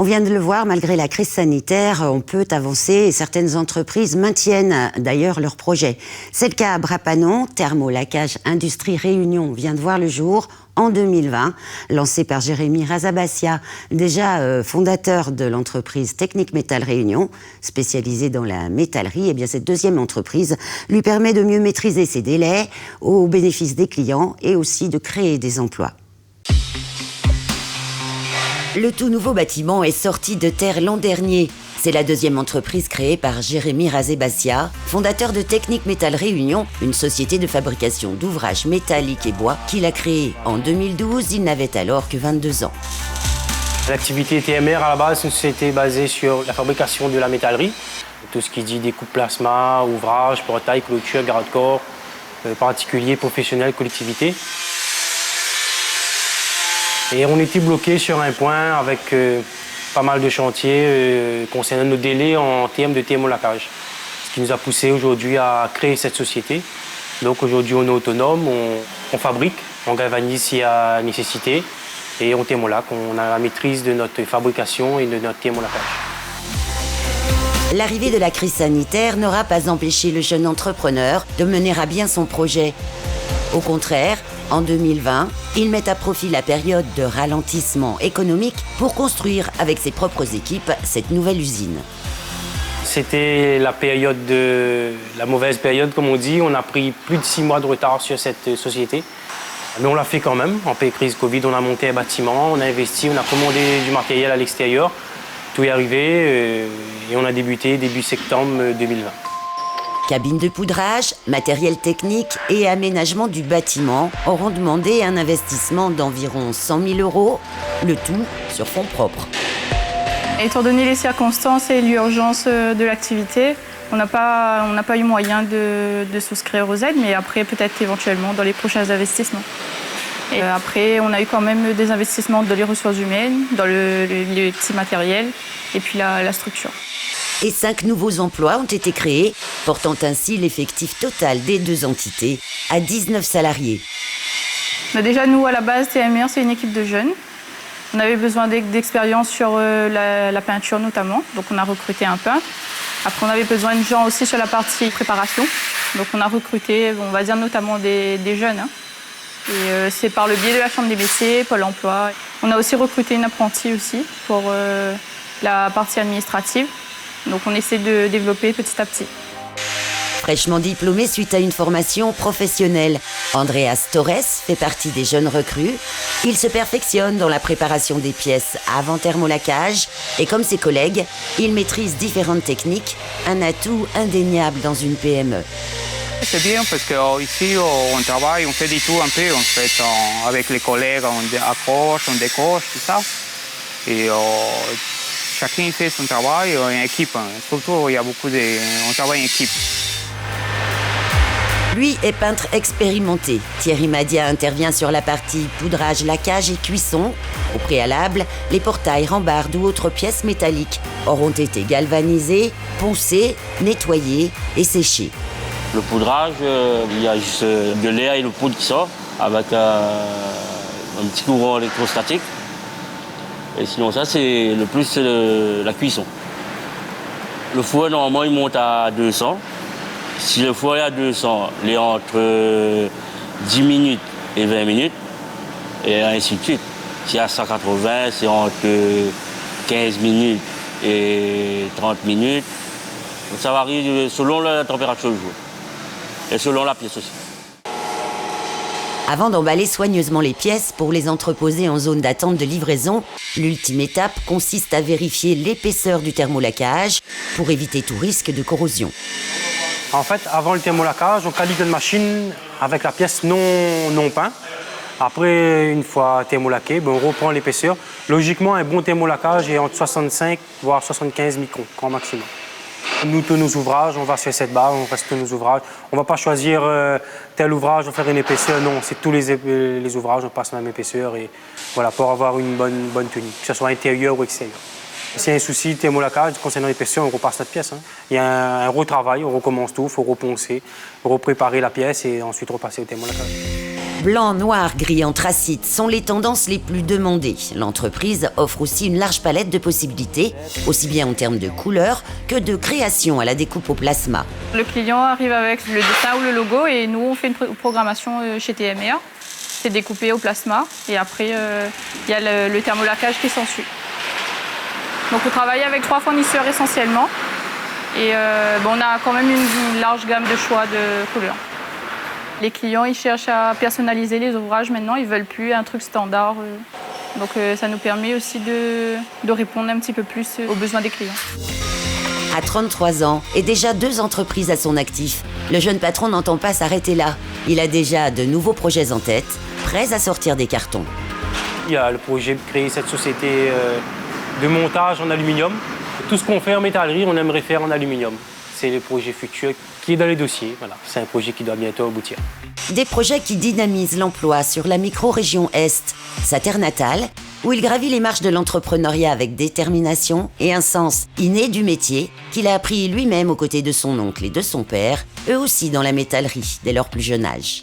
On vient de le voir, malgré la crise sanitaire, on peut avancer et certaines entreprises maintiennent d'ailleurs leurs projets. C'est le cas à Brapanon. Thermolacage Industrie Réunion vient de voir le jour en 2020, lancé par Jérémy Razabassia, déjà fondateur de l'entreprise Technique Métal Réunion, spécialisée dans la métallerie. Eh bien, cette deuxième entreprise lui permet de mieux maîtriser ses délais au bénéfice des clients et aussi de créer des emplois. Le tout nouveau bâtiment est sorti de terre l'an dernier. C'est la deuxième entreprise créée par Jérémy Razabassia, fondateur de Technique Métal Réunion, une société de fabrication d'ouvrages métalliques et bois qu'il a créée en 2012. Il n'avait alors que 22 ans. L'activité TMR, à la base, c'est une société basée sur la fabrication de la métallerie. Tout ce qui dit découpe plasma, ouvrages, portail, clôture, garde-corps, particuliers, professionnels, collectivités. Et on était bloqué sur un point avec pas mal de chantiers concernant nos délais en termes de thermolacage. Ce qui nous a poussé aujourd'hui à créer cette société. Donc aujourd'hui on est autonome, on fabrique, on galvanise s'il y a nécessité et on thermolaque. On a la maîtrise de notre fabrication et de notre thermolacage. L'arrivée de la crise sanitaire n'aura pas empêché le jeune entrepreneur de mener à bien son projet. Au contraire, en 2020, il met à profit la période de ralentissement économique pour construire avec ses propres équipes cette nouvelle usine. C'était la mauvaise période, comme on dit. On a pris plus de 6 mois de retard sur cette société. Mais on l'a fait quand même. En pleine crise Covid, on a monté un bâtiment, on a investi, on a commandé du matériel à l'extérieur. Tout est arrivé et on a débuté début septembre 2020. Cabine de poudrage, matériel technique et aménagement du bâtiment auront demandé un investissement d'environ 100 000 €, le tout sur fonds propres. Étant donné les circonstances et l'urgence de l'activité, on n'a pas eu moyen de souscrire aux aides, mais après peut-être éventuellement dans les prochains investissements. Et après, on a eu quand même des investissements dans les ressources humaines, dans le petit matériel et puis la structure. Et 5 nouveaux emplois ont été créés, portant ainsi l'effectif total des deux entités à 19 salariés. Déjà, nous, à la base, TMR, c'est une équipe de jeunes. On avait besoin d'expérience sur la peinture notamment, donc on a recruté un peintre. Après, on avait besoin de gens aussi sur la partie préparation, donc on a recruté, on va dire notamment des jeunes. Et c'est par le biais de la Chambre des métiers, Pôle emploi. On a aussi recruté une apprentie aussi pour la partie administrative. Donc on essaie de développer petit à petit. Fraîchement diplômé suite à une formation professionnelle, Andreas Torres fait partie des jeunes recrues. Il se perfectionne dans la préparation des pièces avant thermolacage et comme ses collègues, il maîtrise différentes techniques, un atout indéniable dans une PME. C'est bien parce qu'ici on travaille, on fait du tout un peu en fait, avec les collègues, on accroche, on décoche, tout ça. Et chacun fait son travail en équipe. Surtout, il y a on travaille en équipe. Lui est peintre expérimenté. Thierry Madia intervient sur la partie poudrage, lacage et cuisson. Au préalable, les portails, rambardes ou autres pièces métalliques auront été galvanisés, poncés, nettoyés et séchés. Le poudrage, il y a juste de l'air et le poudre qui sort avec un petit courant électrostatique. Et sinon, ça, c'est le plus la cuisson. Le four, normalement, il monte à 200. Si le four est à 200, il est entre 10 minutes et 20 minutes, et ainsi de suite. Si à 180, c'est entre 15 minutes et 30 minutes. Donc ça varie selon la température du jour et selon la pièce aussi. Avant d'emballer soigneusement les pièces pour les entreposer en zone d'attente de livraison, l'ultime étape consiste à vérifier l'épaisseur du thermolacage pour éviter tout risque de corrosion. En fait, avant le thermolacage, on calibre une machine avec la pièce non peinte. Après, une fois thermolaqué, on reprend l'épaisseur. Logiquement, un bon thermolacage est entre 65 voire 75 microns, grand maximum. Nous, tous nos ouvrages, on va sur cette barre, on reste tous nos ouvrages. On ne va pas choisir tel ouvrage, on va faire une épaisseur. Non, c'est tous les ouvrages, on passe la même épaisseur et voilà, pour avoir une bonne tenue, que ce soit intérieur ou extérieur. S'il y a un souci de thermolacage concernant l'épaisseur, on repasse notre pièce. Il y a un retravail, on recommence tout, il faut reponcer, repréparer la pièce et ensuite repasser au thermolacage. Blanc, noir, gris, anthracite sont les tendances les plus demandées. L'entreprise offre aussi une large palette de possibilités, aussi bien en termes de couleurs que de création à la découpe au plasma. Le client arrive avec le dessin ou le logo et nous, on fait une programmation chez TMR. C'est découpé au plasma et après, il y a le thermolacage qui s'ensuit. Donc, on travaille avec 3 fournisseurs essentiellement et on a quand même une large gamme de choix de couleurs. Les clients, ils cherchent à personnaliser les ouvrages maintenant, ils ne veulent plus un truc standard. Donc ça nous permet aussi de répondre un petit peu plus aux besoins des clients. À 33 ans et déjà 2 entreprises à son actif, le jeune patron n'entend pas s'arrêter là. Il a déjà de nouveaux projets en tête, prêts à sortir des cartons. Il y a le projet de créer cette société de montage en aluminium. Tout ce qu'on fait en métallerie, on aimerait faire en aluminium. C'est le projet futur qui est dans les dossiers. Voilà. C'est un projet qui doit bientôt aboutir. Des projets qui dynamisent l'emploi sur la micro-région Est, sa terre natale, où il gravit les marches de l'entrepreneuriat avec détermination et un sens inné du métier qu'il a appris lui-même aux côtés de son oncle et de son père, eux aussi dans la métallerie dès leur plus jeune âge.